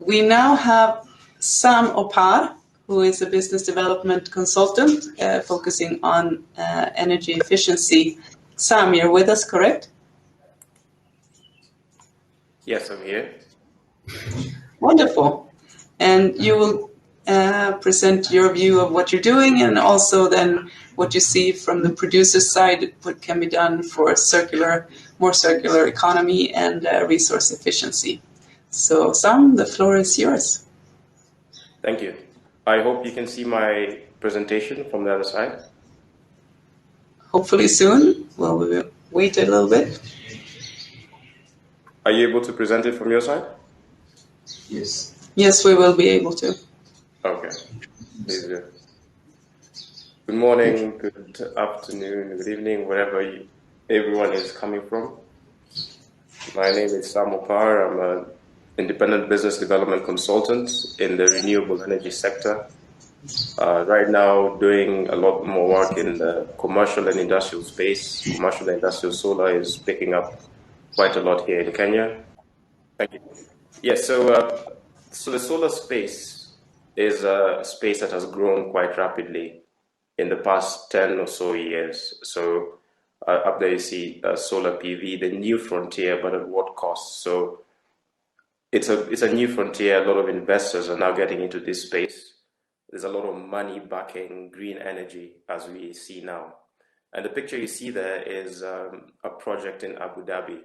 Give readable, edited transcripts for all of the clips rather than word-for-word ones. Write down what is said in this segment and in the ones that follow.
we now have Sam Opar, who is a business development consultant focusing on energy efficiency. Sam, you're with us, correct? Yes, I'm here. Wonderful. And you will present your view of what you're doing, and also then what you see from the producer side, what can be done for more circular economy and resource efficiency. So Sam, the floor is yours. Thank you. I hope you can see my presentation from the other side. Hopefully soon. Well, we will wait a little bit. Are you able to present it from your side? Yes. Yes, we will be able to. Okay. Please do. Good morning, good afternoon, good evening, wherever everyone is coming from. My name is Sam Opar. I'm an independent business development consultant in the renewable energy sector. Right now, doing a lot more work in the commercial and industrial space. Commercial and industrial solar is picking up quite a lot here in Kenya. Thank you. Yes, so the solar space is a space that has grown quite rapidly in the past 10 or so years. So up there you see solar PV, the new frontier, but at what cost? So it's a new frontier. A lot of investors are now getting into this space. There's a lot of money backing green energy, as we see now. And the picture you see there is a project in Abu Dhabi.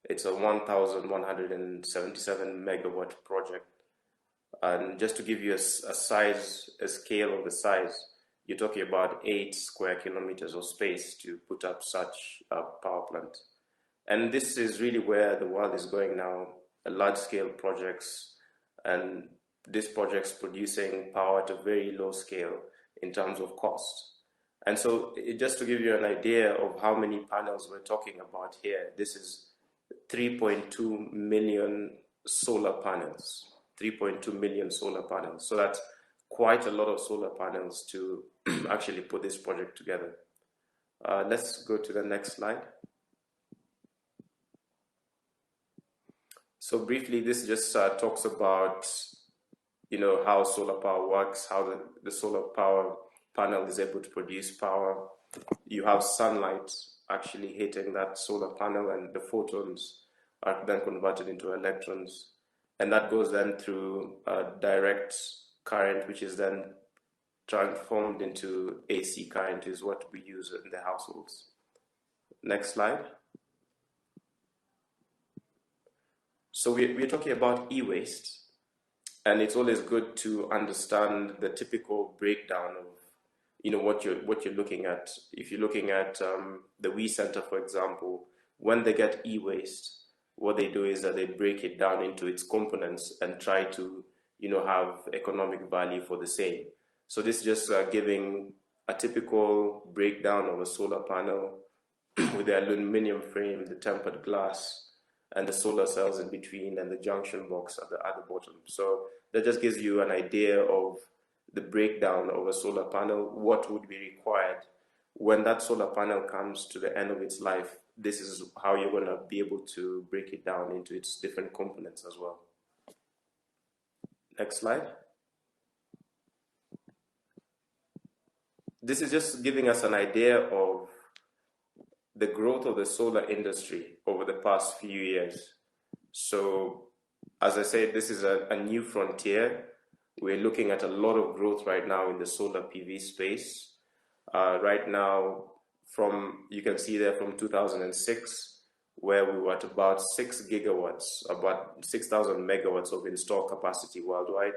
It's a 1,177 megawatt project. And just to give you a scale of the size, you're talking about 8 square kilometers of space to put up such a power plant. And this is really where the world is going now, large-scale projects, and these projects producing power at a very low scale in terms of cost. And so just to give you an idea of how many panels we're talking about here, this is 3.2 million solar panels. 3.2 million solar panels. So that's quite a lot of solar panels to actually put this project together. Let's go to the next slide. So briefly, this just talks about, how solar power works, how the solar power panel is able to produce power. You have sunlight actually hitting that solar panel, and the photons are then converted into electrons. And that goes then through direct current, which is then transformed into AC current, is what we use in the households. Next slide. So we're talking about e-waste, and it's always good to understand the typical breakdown of what you're looking at. If you're looking at the We Center, for example, when they get e-waste, what they do is that they break it down into its components and try to have economic value for the same. So this is just giving a typical breakdown of a solar panel with the aluminum frame, the tempered glass, and the solar cells in between, and the junction box at the bottom. So that just gives you an idea of the breakdown of a solar panel, what would be required. When that solar panel comes to the end of its life, this is how you're going to be able to break it down into its different components as well. Next slide. This is just giving us an idea of the growth of the solar industry over the past few years. So, as I said, this is a new frontier. We're looking at a lot of growth right now in the solar PV space. Right now, you can see there from 2006, where we were at about 6 gigawatts, about 6,000 megawatts of installed capacity worldwide,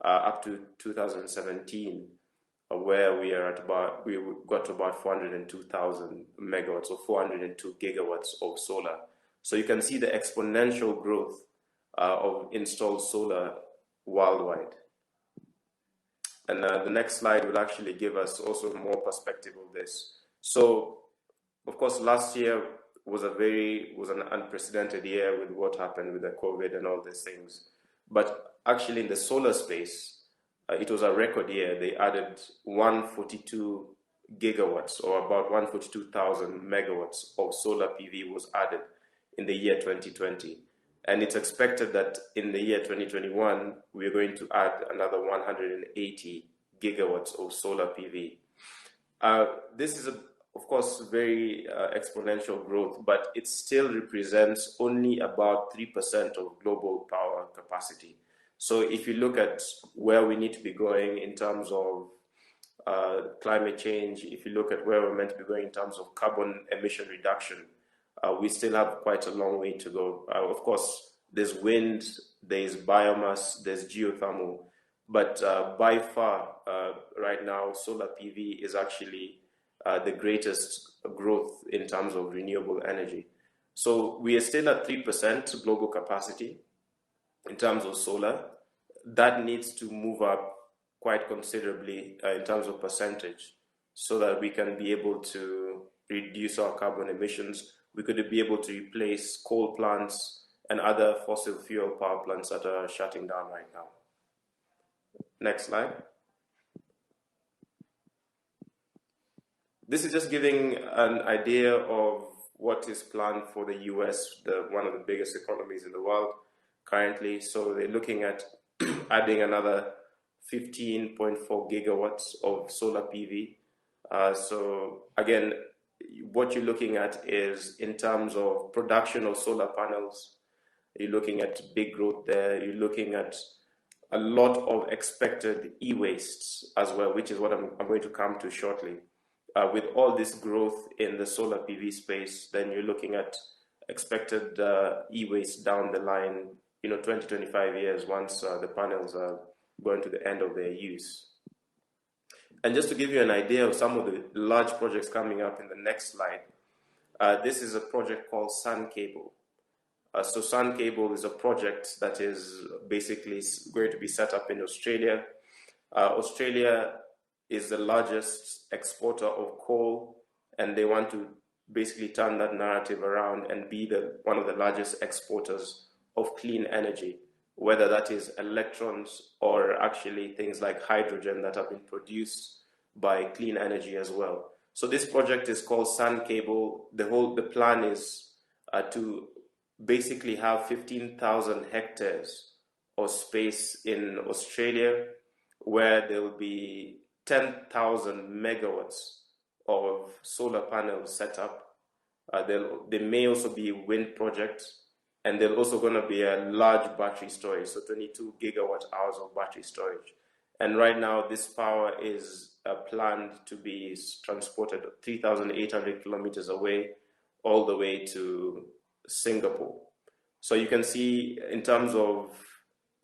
up to 2017, where we got to about 402,000 megawatts, or 402 gigawatts of solar. So you can see the exponential growth of installed solar worldwide. And the next slide will actually give us also more perspective of this. So, of course, last year was an unprecedented year with what happened with the COVID and all these things. But actually in the solar space, it was a record year. They added 142 gigawatts, or about 142,000 megawatts of solar PV was added in the year 2020. And it's expected that in the year 2021, we're going to add another 180 gigawatts of solar PV. This is, of course, very exponential growth, but it still represents only about 3% of global power capacity. So if you look at where we need to be going in terms of climate change, if you look at where we're meant to be going in terms of carbon emission reduction, we still have quite a long way to go. Of course, there's wind, there's biomass, there's geothermal, but by far, right now, solar PV is actually the greatest growth in terms of renewable energy. So we are still at 3% global capacity in terms of solar. That needs to move up quite considerably in terms of percentage so that we can be able to reduce our carbon emissions. We could be able to replace coal plants and other fossil fuel power plants that are shutting down right now. Next slide. This is just giving an idea of what is planned for the US, one of the biggest economies in the world currently. So they're looking at adding another 15.4 gigawatts of solar PV. So again, what you're looking at is in terms of production of solar panels, you're looking at big growth there. You're looking at a lot of expected e-wastes as well, which is what I'm going to come to shortly. With all this growth in the solar PV space, then you're looking at expected e-waste down the line, 20, 25 years once the panels are going to the end of their use. And just to give you an idea of some of the large projects coming up in the next slide, this is a project called Sun Cable. So Sun Cable is a project that is basically going to be set up in Australia. Australia is the largest exporter of coal, and they want to basically turn that narrative around and be one of the largest exporters of clean energy, whether that is electrons or actually things like hydrogen that have been produced by clean energy as well. So this project is called Sun Cable. The plan is to basically have 15,000 hectares of space in Australia where there will be 10,000 megawatts of solar panels set up. There may also be wind projects, and there's also going to be a large battery storage, so 22 gigawatt hours of battery storage. And right now, this power is planned to be transported 3,800 kilometers away, all the way to Singapore. So you can see in terms of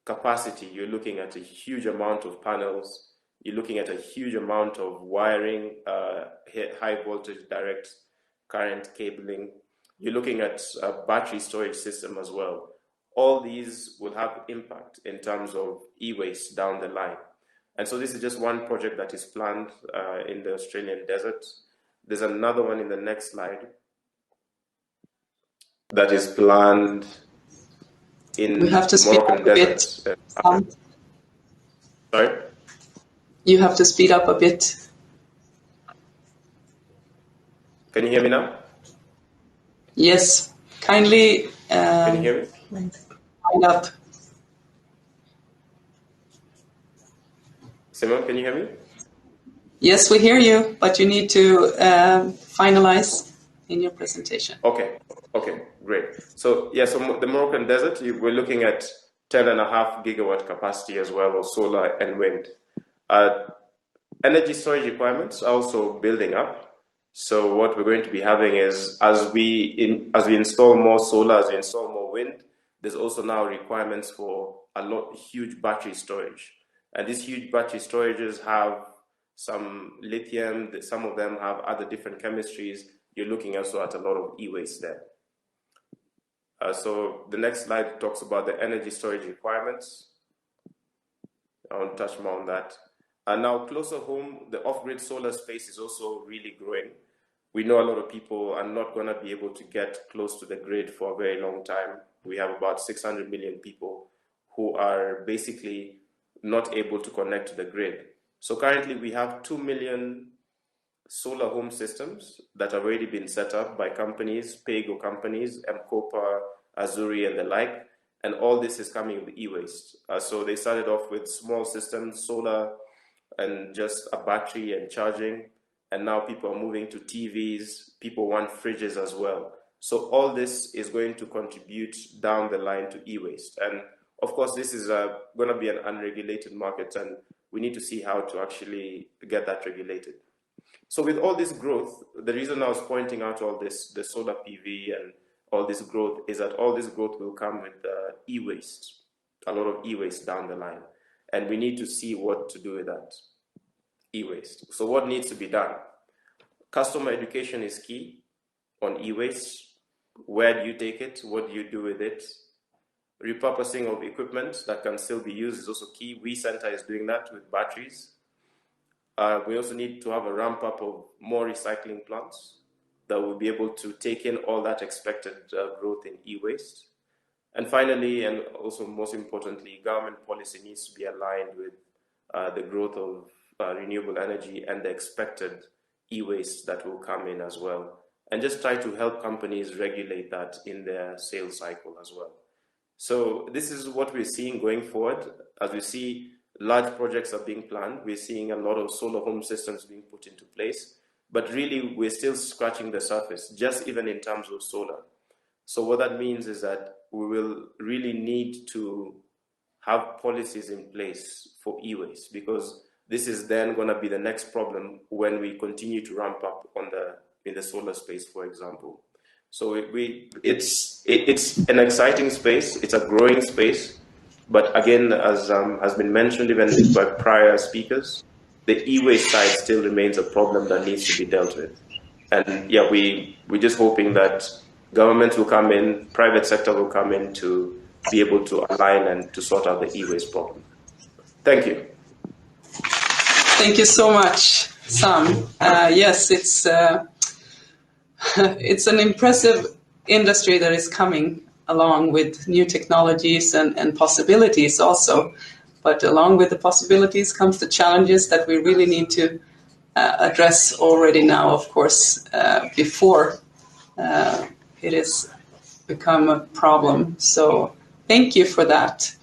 capacity, you're looking at a huge amount of panels. You're looking at a huge amount of wiring, high voltage direct current cabling. You're looking at a battery storage system as well. All these will have impact in terms of e-waste down the line. And so this is just one project that is planned in the Australian desert. There's another one in the next slide that is planned in we have to speed up Moroccan a desert. bit. Sorry? You have to speed up a bit. Can you hear me now? Yes, kindly Can you hear me? speed up. Simon, can you hear me? Yes, we hear you, but you need to finalize in your presentation. Okay, great. So so the Moroccan desert, we're looking at 10.5 gigawatt capacity as well of solar and wind. Energy storage requirements are also building up. So what we're going to be having is, as we install more solar, as we install more wind, there's also now requirements for huge battery storage. And these huge battery storages have some lithium, some of them have other different chemistries. You're looking also at a lot of e-waste there. So the next slide talks about the energy storage requirements. I won't touch more on that. And now closer home, the off-grid solar space is also really growing. We know a lot of people are not going to be able to get close to the grid for a very long time. We have about 600 million people who are basically not able to connect to the grid. So currently we have 2 million solar home systems that have already been set up by companies, pay-go companies, Mcopa, Azuri, and the like. And all this is coming with e-waste. So they started off with small systems, solar, and just a battery and charging. And now people are moving to TVs. People want fridges as well. So all this is going to contribute down the line to e-waste. And of course, this is going to be an unregulated market, and we need to see how to actually get that regulated. So with all this growth, the reason I was pointing out all this, the solar PV and all this growth, is that all this growth will come with e-waste, a lot of e-waste down the line. And we need to see what to do with that e-waste. So what needs to be done? Customer education is key on e-waste. Where do you take it? What do you do with it? Repurposing of equipment that can still be used is also key. We Center is doing that with batteries. We also need to have a ramp up of more recycling plants that will be able to take in all that expected growth in e-waste. And finally, and also most importantly, government policy needs to be aligned with the growth of renewable energy and the expected e-waste that will come in as well. And just try to help companies regulate that in their sales cycle as well. So this is what we're seeing going forward. As we see large projects are being planned, we're seeing a lot of solar home systems being put into place, but really we're still scratching the surface, just even in terms of solar. So what that means is that we will really need to have policies in place for e-waste, because this is then going to be the next problem when we continue to ramp up in the solar space, for example. So it's an exciting space, it's a growing space, but again, as has been mentioned even by prior speakers, the e-waste side still remains a problem that needs to be dealt with. And yeah, we're just hoping that governments will come in, private sector will come in to be able to align and to sort out the e-waste problem. Thank you. Thank you so much, Sam. Yes, it's an impressive industry that is coming along with new technologies and possibilities also. But along with the possibilities comes the challenges that we really need to address already now, of course, before it has become a problem. So thank you for that.